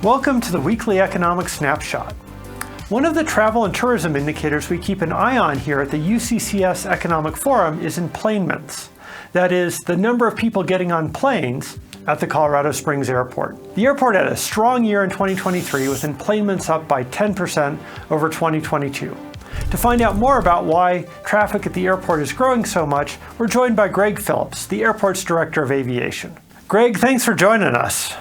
Welcome to the weekly economic snapshot. One of the travel and tourism indicators we keep an eye on here at the UCCS Economic Forum is enplanements. That is, the number of people getting on planes at the Colorado Springs Airport. The airport had a strong year in 2023 with enplanements up by 10% over 2022. To find out more about why traffic at the airport is growing so much, we're joined by Greg Phillips, the airport's director of aviation. Greg, thanks for joining us.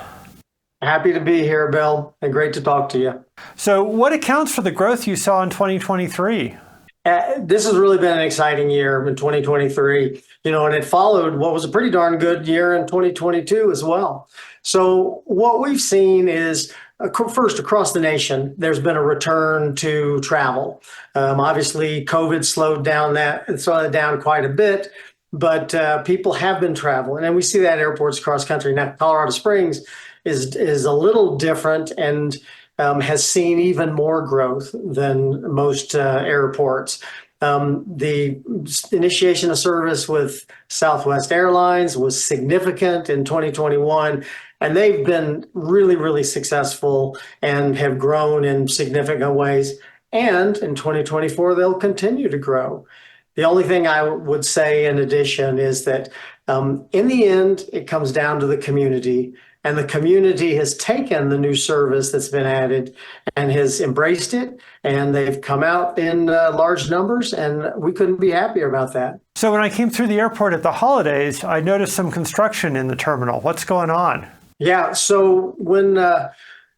Happy to be here, Bill, and great to talk to you. So what accounts for the growth you saw in 2023? This has really been an exciting year in 2023, and it followed what was a pretty darn good year in 2022 as well. So what we've seen is, first, across the nation, there's been a return to travel. Obviously, COVID slowed down quite a bit, but people have been traveling, and we see that at airports across country. Now, Colorado Springs is a little different and has seen even more growth than most airports. The initiation of service with Southwest Airlines was significant in 2021, and they've been really, really successful and have grown in significant ways. And in 2024, they'll continue to grow. The only thing I would say in addition is that in the end, it comes down to the community. And the community has taken the new service that's been added and has embraced it. And they've come out in large numbers, and we couldn't be happier about that. So when I came through the airport at the holidays, I noticed some construction in the terminal. What's going on? Yeah, so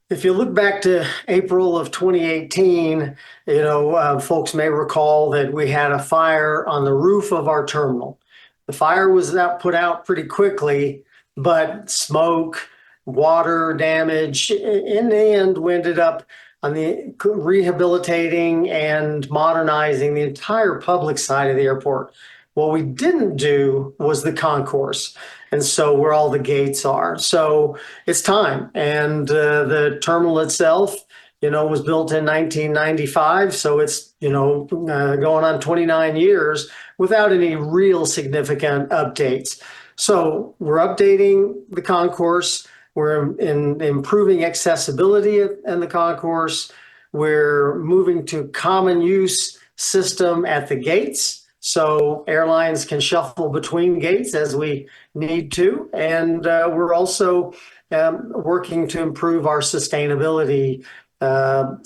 if you look back to April of 2018, folks may recall that we had a fire on the roof of our terminal. The fire was put out pretty quickly, but smoke, water damage, in the end, we ended up on the rehabilitating and modernizing the entire public side of the airport. What we didn't do was the concourse, and so where all the gates are. So it's time. And the terminal itself, was built in 1995. So it's, going on 29 years without any real significant updates. So we're updating the concourse. We're improving accessibility in the concourse. We're moving to common use system at the gates, so airlines can shuffle between gates as we need to. And we're also working to improve our sustainability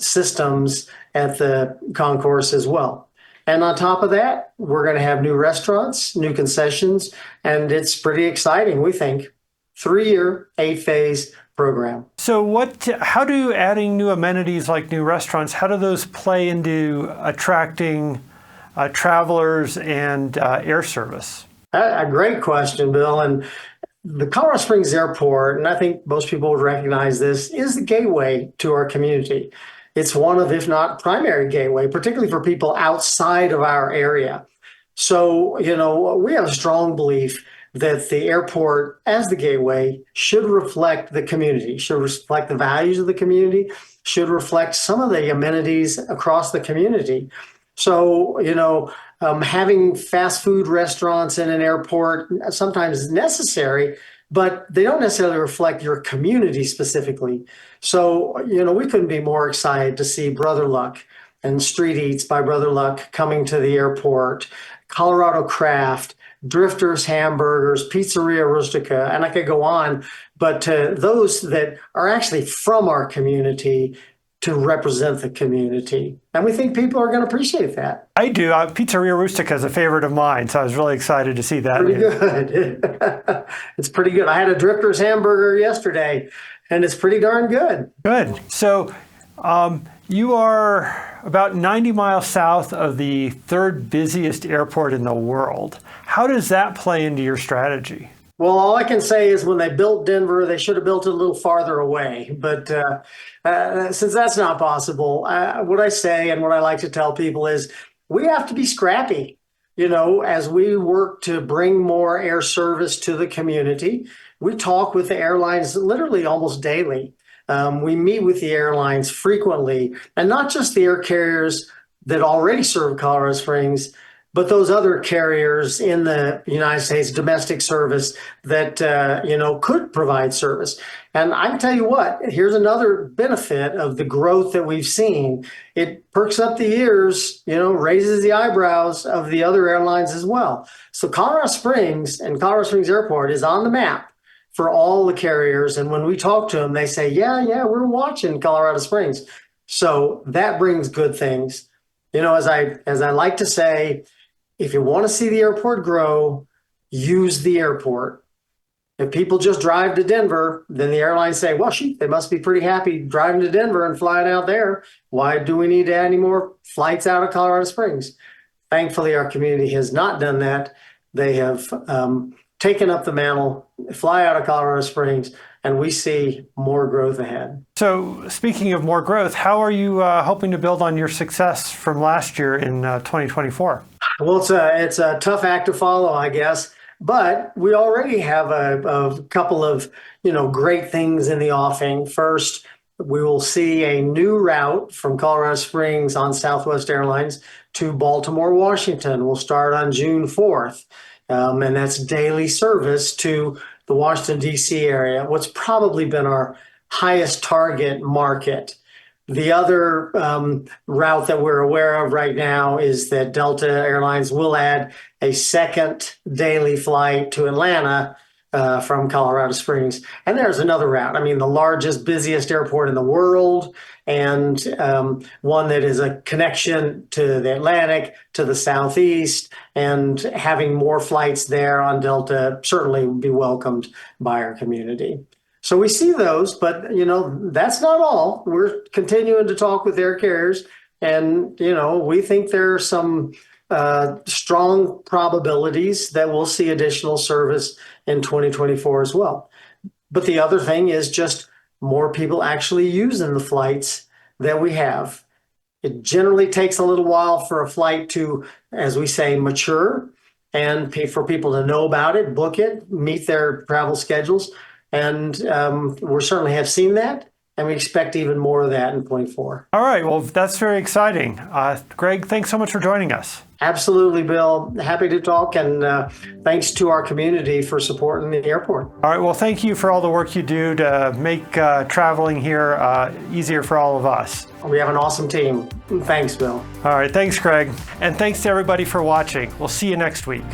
systems at the concourse as well. And on top of that, we're going to have new restaurants, new concessions, and it's pretty exciting, we think. 3-year, 8-phase program. So how do adding new amenities like new restaurants, how do those play into attracting travelers and air service? A great question, Bill. And the Colorado Springs Airport, and I think most people would recognize this, is the gateway to our community. It's one of, if not primary gateway, particularly for people outside of our area. So, we have a strong belief that the airport as the gateway should reflect the community, should reflect the values of the community, should reflect some of the amenities across the community. So, having fast food restaurants in an airport sometimes is necessary, but they don't necessarily reflect your community specifically. So, we couldn't be more excited to see Brother Luck and Street Eats by Brother Luck coming to the airport, Colorado Craft, Drifters Hamburgers, Pizzeria Rustica, and I could go on, but those that are actually from our community to represent the community. And we think people are going to appreciate that. I do. Pizzeria Rustica is a favorite of mine, so I was really excited to see that. Pretty good. It's pretty good. I had a Drifters Hamburger yesterday, and it's pretty darn good. Good. So you are about 90 miles south of the third busiest airport in the world. How does that play into your strategy? Well, all I can say is when they built Denver, they should have built it a little farther away. But since that's not possible, what I say and what I like to tell people is we have to be scrappy, as we work to bring more air service to the community. We talk with the airlines literally almost daily. We meet with the airlines frequently, and not just the air carriers that already serve Colorado Springs, but those other carriers in the United States domestic service that could provide service. And I can tell you what, here's another benefit of the growth that we've seen. It perks up the ears, raises the eyebrows of the other airlines as well. So Colorado Springs and Colorado Springs Airport is on the map for all the carriers. And when we talk to them, they say, yeah, we're watching Colorado Springs. So that brings good things. As I like to say, if you want to see the airport grow, use the airport. If people just drive to Denver, then the airlines say, well, shoot, they must be pretty happy driving to Denver and flying out there. Why do we need to add any more flights out of Colorado Springs? Thankfully, our community has not done that. They have taken up the mantle, fly out of Colorado Springs, and we see more growth ahead. So speaking of more growth, how are you hoping to build on your success from last year in 2024? Well, it's a tough act to follow, I guess, but we already have a couple of great things in the offing. First, we will see a new route from Colorado Springs on Southwest Airlines to Baltimore, Washington. We'll start on June 4th, and that's daily service to the Washington, D.C. area, what's probably been our highest target market. The other route that we're aware of right now is that Delta Airlines will add a second daily flight to Atlanta from Colorado Springs. And there's another route. I mean, the largest, busiest airport in the world, and one that is a connection to the Atlantic, to the Southeast, and having more flights there on Delta certainly would be welcomed by our community. So we see those, but that's not all. We're continuing to talk with air carriers, and we think there are some strong probabilities that we'll see additional service in 2024 as well. But the other thing is just more people actually using the flights that we have. It generally takes a little while for a flight to, as we say, mature, and for people to know about it, book it, meet their travel schedules. And we certainly have seen that, and we expect even more of that in 2024. All right. Well, that's very exciting. Greg, thanks so much for joining us. Absolutely, Bill. Happy to talk, and thanks to our community for supporting the airport. All right. Well, thank you for all the work you do to make traveling here easier for all of us. We have an awesome team. Thanks, Bill. All right. Thanks, Greg. And thanks to everybody for watching. We'll see you next week.